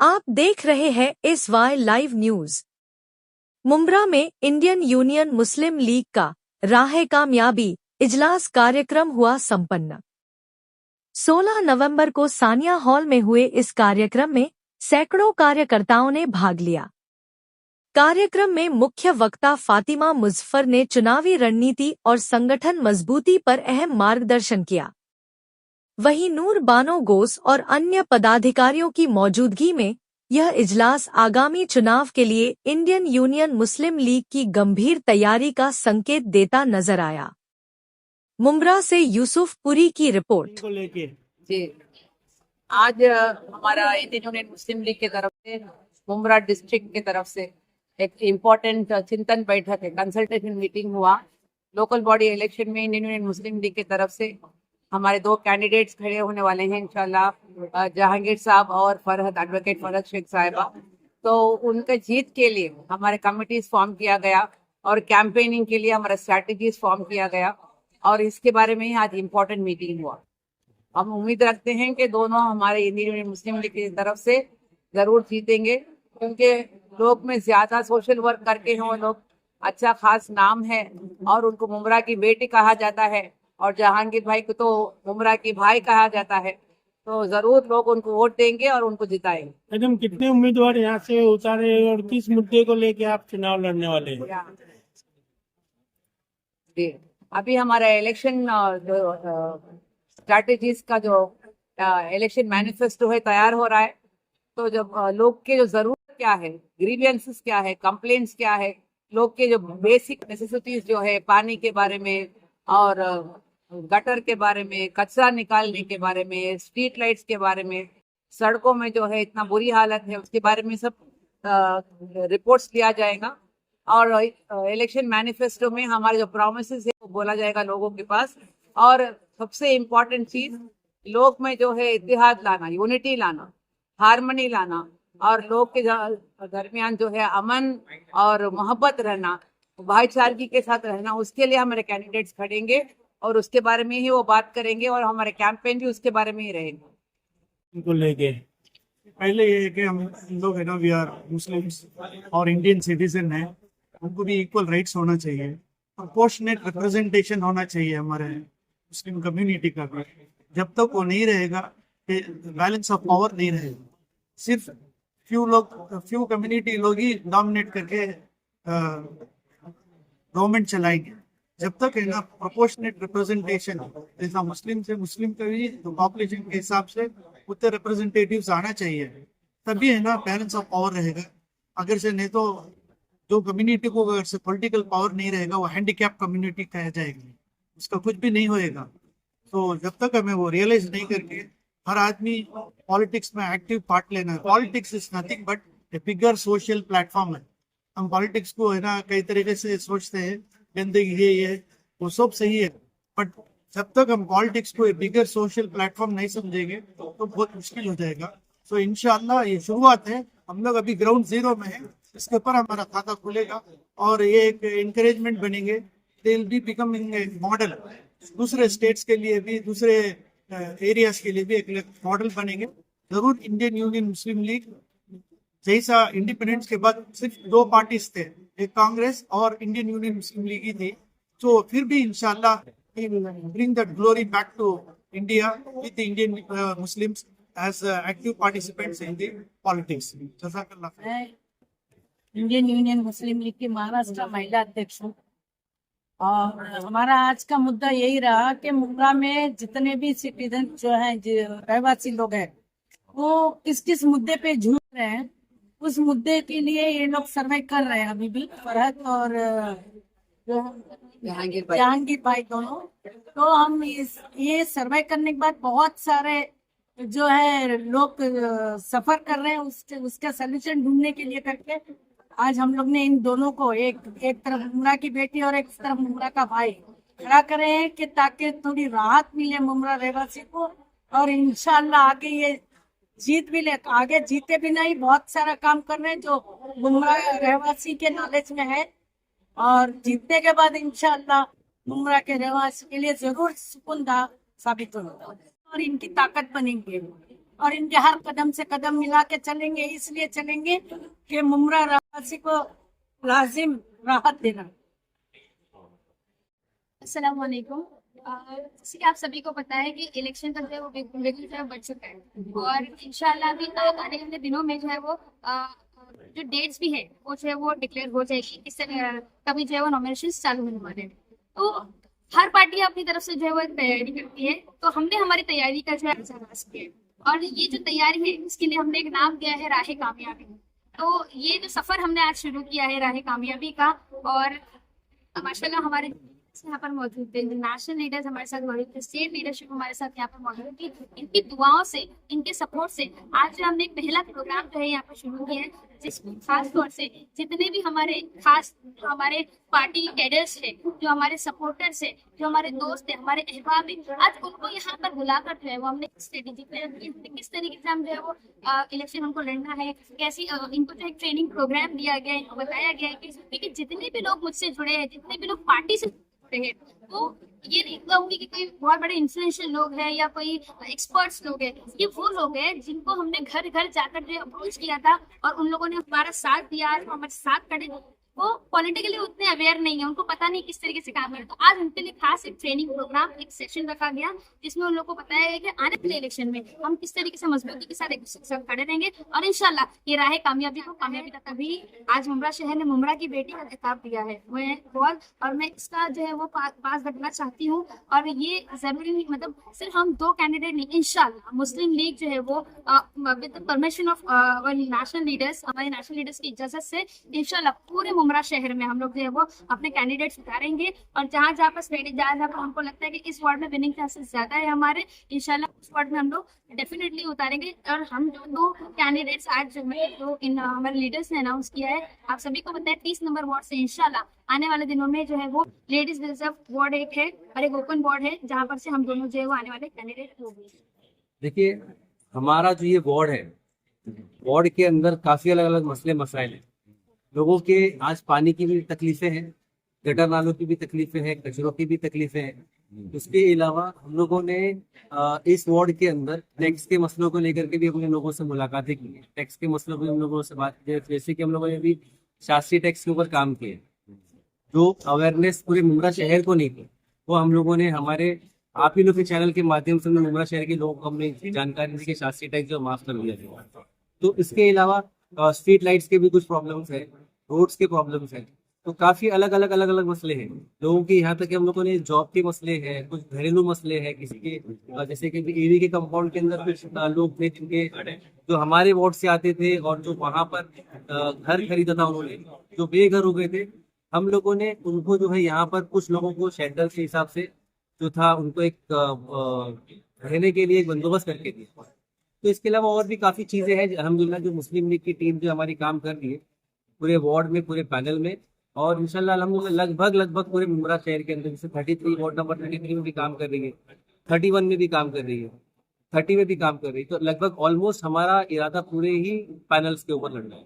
आप देख रहे हैं SY लाइव न्यूज। मुंब्रा में इंडियन यूनियन मुस्लिम लीग का राह कामयाबी इजलास कार्यक्रम हुआ संपन्न। 16 नवंबर को सानिया हॉल में हुए इस कार्यक्रम में सैकड़ों कार्यकर्ताओं ने भाग लिया। कार्यक्रम में मुख्य वक्ता फातिमा मुजफ्फर ने चुनावी रणनीति और संगठन मजबूती पर अहम मार्गदर्शन किया। वहीं नूर बानो गोस और अन्य पदाधिकारियों की मौजूदगी में यह इजलास आगामी चुनाव के लिए इंडियन यूनियन मुस्लिम लीग की गंभीर तैयारी का संकेत देता नजर आया। मुंब्रा से यूसुफ पुरी की रिपोर्ट। जी, आज हमारा इंडियन यूनियन मुस्लिम लीग की तरफ से मुंब्रा डिस्ट्रिक्ट की तरफ से एक इम्पोर्टेंट चिंतन बैठक है, कंसल्टेशन मीटिंग हुआ। लोकल बॉडी इलेक्शन में इंडियन यूनियन मुस्लिम लीग की तरफ से हमारे दो कैंडिडेट्स खड़े होने वाले हैं इंशाल्लाह, जहांगीर साहब और फरहद, एडवोकेट फरहद शेख साहिबा। तो उनके जीत के लिए हमारे कमिटीज फॉर्म किया गया और कैंपेनिंग के लिए हमारा स्ट्रैटेजीज फॉर्म किया गया और इसके बारे में ही आज इम्पोर्टेंट मीटिंग हुआ। हम उम्मीद रखते हैं कि दोनों हमारे इंडियन यूनियन मुस्लिम लीग की तरफ से जरूर जीतेंगे, क्योंकि लोग में ज्यादा सोशल वर्क करके हैं वो लोग, अच्छा खास नाम है और उनको मुंब्रा की बेटी कहा जाता है और जहांगीर भाई को तो मुंब्रा की भाई कहा जाता है। तो जरूर लोग उनको वोट देंगे और उनको जिताएंगे। मैडम, कितने उम्मीदवार यहाँ से उतारे और किस मुद्दे को लेके आप चुनाव लड़ने वाले हैं? जी, अभी हमारा इलेक्शन स्ट्रैटेजीज का जो इलेक्शन मैनिफेस्टो है तैयार हो रहा है। तो जब लोग के जो जरूरत क्या है, ग्रीवियंसेस क्या है, कंप्लेंट्स क्या है, लोग के जो बेसिक नेसेसिटीज जो है, पानी के बारे में और गटर के बारे में, कचरा निकालने के बारे में, स्ट्रीट लाइट्स के बारे में, सड़कों में जो है इतना बुरी हालत है उसके बारे में सब रिपोर्ट्स लिया जाएगा। और इलेक्शन मैनिफेस्टो में हमारे जो प्रॉमिसेस है वो बोला जाएगा लोगों के पास। और सबसे इम्पोर्टेंट चीज, लोग में जो है इत्तेहाद लाना, यूनिटी लाना, हारमनी लाना और लोग के दरमियान जो है अमन और मोहब्बत रहना, भाईचारगी के साथ रहना, उसके लिए हमारे कैंडिडेट्स खड़ेंगे और उसके बारे में ही वो बात करेंगे और हमारे कैंपेन भी उसके बारे में ही रहेंगे। उनको लेके पहले ये है कि हम लोग है ना, वी आर मुस्लिम्स और इंडियन सिटीजन हैं, उनको भी इक्वल राइट्स होना चाहिए, प्रोपोर्शनेट रिप्रेजेंटेशन होना चाहिए हमारे मुस्लिम कम्युनिटी का भी। जब तक वो नहीं रहेगा, बैलेंस ऑफ पावर नहीं रहेगा, सिर्फ फ्यू कम्युनिटी लोग ही डोमिनेट करके गवर्नमेंट चलाएंगे। जब तक है ना प्रोपोर्शनेट रिप्रेजेंटेशन, जैसा मुस्लिम से मुस्लिम का भी तो पॉपुलेशन के हिसाब से उतने रिप्रेजेंटेटिव्स आना चाहिए, तभी है ना बैलेंस ऑफ पावर रहेगा। अगर से नहीं तो जो कम्युनिटी को अगर से पॉलिटिकल पावर नहीं रहेगा, वो हैंडीकैप कम्युनिटी कहा जाएगी, उसका कुछ भी नहीं होएगा। तो जब तक हमें वो रियलाइज नहीं करके हर आदमी पॉलिटिक्स में एक्टिव पार्ट लेना है। Politics is nothing but A bigger social platform है। हम पॉलिटिक्स को है ना कई तरीके से सोचते हैं, गंदगी है, ये वो सब सही है, बट जब तक हम पॉलिटिक्स को एक बिगर सोशल प्लेटफॉर्म नहीं समझेंगे तो बहुत मुश्किल हो जाएगा। सो इंशाल्लाह ये शुरुआत है, हम लोग अभी ग्राउंड जीरो में है, इसके ऊपर हमारा खाता खुलेगा और ये एक एनकरेजमेंट बनेंगे। They will be becoming a model, दूसरे स्टेट्स के लिए भी, दूसरे एरियाज के लिए भी एक मॉडल बनेंगे जरूर। इंडियन यूनियन मुस्लिम लीग जैसा इंडिपेंडेंस के बाद सिर्फ दो पार्टीज थे, एक कांग्रेस और इंडियन यूनियन मुस्लिम लीग ही थी, तो फिर भी इंशाल्लाह bring that glory back to India with Indian Muslims as active participants in the politics. जज़ाकल्लाह। इंडियन यूनियन मुस्लिम लीग की महाराष्ट्र महिला अध्यक्ष हूँ और हमारा आज का मुद्दा यही रहा कि मुंब्रा में जितने भी सिटीजन जो हैं, रहवासी लोग हैं, वो किस किस मुद्दे पे झूठ रहे हैं, उस मुद्दे के लिए ये लोग सर्वे कर रहे हैं अभी भी, फरहद और जहांगीर भाई दोनों। तो हम ये सर्वे करने के बाद बहुत सारे जो है लोग सफर कर रहे हैं, उसका सोल्यूशन ढूंढने के लिए करके आज हम लोग ने इन दोनों को एक तरफ मुंब्रा की बेटी और एक तरफ मुंब्रा का भाई खड़ा करे हैं कि ताकि थोड़ी राहत मिले मुंब्रा रहवासी को और इंशाल्लाह आगे ये जीत भी ले। आगे जीते भी नहीं, बहुत सारा काम कर रहे हैं जो मुंब्रा रहवासी के नॉलेज में है और जीतने के बाद इंशाल्लाह मुंब्रा के रहवासी के लिए जरूर सुकून साबित होगा और इनकी ताकत बनेंगे। और इनके हर कदम से कदम मिला के चलेंगे, इसलिए चलेंगे कि मुमरा वासी को लाजिम राहत देना। अस्सलाम वालेकुम। जैसे कि आप सभी को पता है कि इलेक्शन का जो है वो बिल्कुल जो है बढ़ चुका है और इंशाल्लाह भी आने वाले दिनों में जो है वो जो डेट्स भी है वो जो है वो डिक्लेयर हो जाएगी। इससे कभी जो है वो नॉमिनेशन चालू होने वाले हैं। तो हर पार्टी अपनी तरफ से जो है वो एक तैयारी करती है, तो हमने हमारी तैयारी का जो है आगाज किया है और ये जो तैयारी है इसके लिए हमने एक नाम दिया है राह कामयाबी। तो ये जो सफर हमने आज शुरू किया है राह कामयाबी का, और माशाल्लाह हमारे यहाँ पर मौजूद थे नेशनल लीडर्स हमारे साथ मौजूद थे, स्टेट लीडरशिप हमारे साथ यहाँ पर मौजूद थी। इनकी दुआओं से, इनके सपोर्ट से आज जो हमने एक पहला प्रोग्राम जो है यहाँ पर शुरू किया है, जिसमें खास तौर से जितने भी हमारे पार्टी कैडर्स है, जो हमारे सपोर्टर्स है, जो हमारे दोस्त है, हमारे अहबाब है, आज उनको यहाँ पर बुलाकर जो है वो हमने स्ट्रेटेजी प्लान की, किस तरीके से हम जो है वो इलेक्शन हमको लड़ना है, कैसी इनको जो एक ट्रेनिंग प्रोग्राम दिया गया है, इनको बताया गया है कि जितने भी लोग मुझसे जुड़े हैं, जितने भी लोग पार्टी से है, तो ये नहीं कहूंगी कि कोई बहुत बड़े इन्फ्लुएंशियल लोग हैं या कोई एक्सपर्ट्स लोग हैं, ये वो लोग हैं जिनको हमने घर घर जाकर जो अप्रोच किया था और उन लोगों ने हमारा साथ दिया, आज हमारे साथ खड़े। वो पॉलिटिकली उतने अवेयर नहीं है, उनको पता नहीं किस तरीके से काम है। तो आज उनके लिए खास एक ट्रेनिंग प्रोग्राम, एक सेशन रखा गया जिसमें उन लोगों को बताया गया कि आने वाले इलेक्शन में हम किस तरीके से मजबूती के साथ एक दूसरे के साथ खड़े रहेंगे और इंशाल्लाह ये राह कामयाबी को कामयाबी तक। अभी आज मुमरा शहर ने मुमरा की बेटी का खिताब दिया है मैं बहुत, और मैं इसका जो है वो पास बैठना चाहती हूँ। और ये जरूरी नहीं, मतलब सिर्फ हम 2 कैंडिडेट नहीं, इंशाल्लाह मुस्लिम लीग जो है वो with permission of national leaders, हमारे नेशनल लीडर्स की इजाजत से इंशाल्लाह पूरे मुमरा शहर में हम लोग जो है वो अपने कैंडिडेट्स उतारेंगे और जहाँ पर जहाँ पर हमको लगता है कि इस वार्ड में विनिंग चांसेस ज्यादा है हमारे, इंशाल्लाह उस वार्ड में हम लोग डेफिनेटली उतारेंगे। और हम जो 2 कैंडिडेट्स आज जो इन हमारे लीडर्स ने अनाउंस किया है, आप सभी को पता है 30 नंबर वार्ड से इंशाल्लाह आने वाले दिनों में जो है वो लेडीज रिजर्व वार्ड एक है और एक ओपन वार्ड है, जहाँ पर से हम दोनों जो है वो आने वाले कैंडिडेट होंगे। देखिए, हमारा जो ये वार्ड है, वार्ड के अंदर काफी अलग अलग मसले मसाइल हैं। लोगों के आज पानी की भी तकलीफें हैं, गटर नालों की भी तकलीफें हैं, कचरों की भी तकलीफें हैं। उसके अलावा हम लोगों ने इस वार्ड के अंदर टैक्स के मसलों को लेकर के भी अपने लोगों से मुलाकातें की हैं। टैक्स के मसलों पर हम लोगों से बात की, जैसे कि हम लोगों ने भी शास्त्रीय टैक्स के ऊपर काम किया, जो अवेयरनेस पूरे मुमरा शहर को नहीं थी, वो हम लोगों ने हमारे आप ही लोग के चैनल के माध्यम से मुमरा शहर के लोगों को हमने जानकारी दी कि शास्त्रीय टैक्स जो माफ कर दिया गया। तो इसके अलावा स्ट्रीट लाइट्स के भी कुछ प्रॉब्लम्स है, रोड्स के प्रॉब्लम्स हैं, तो काफी अलग अलग मसले हैं लोगों के। यहाँ तक कि हम लोगों ने जॉब के मसले हैं, कुछ घरेलू मसले हैं, किसी के जैसे कि एवी के कंपाउंड के अंदर कुछ लोग थे जिनके जो हमारे वार्ड से आते थे और जो वहाँ पर घर खरीदा था उन्होंने, जो बेघर हो गए थे, हम लोगों ने उनको जो है यहाँ पर कुछ लोगों को शेल्टर के हिसाब से जो था उनको एक रहने के लिए एक बंदोबस्त करके दिया। तो इसके अलावा और भी काफी चीजें हैं अल्हम्दुलिल्लाह जो मुस्लिम लीग की टीम जो हमारी काम कर रही है पूरे वार्ड में, पूरे पैनल में, और इंशाल्लाह अल्हम्दुलिल्लाह लगभग पूरे मुमरा शहर के अंदर जैसे 33 वार्ड नंबर 33 में भी काम कर रही है, 31 में भी काम कर रही है, 30 में भी काम कर रही है। तो लगभग ऑलमोस्ट हमारा इरादा पूरे ही पैनल्स के ऊपर लड़ना है।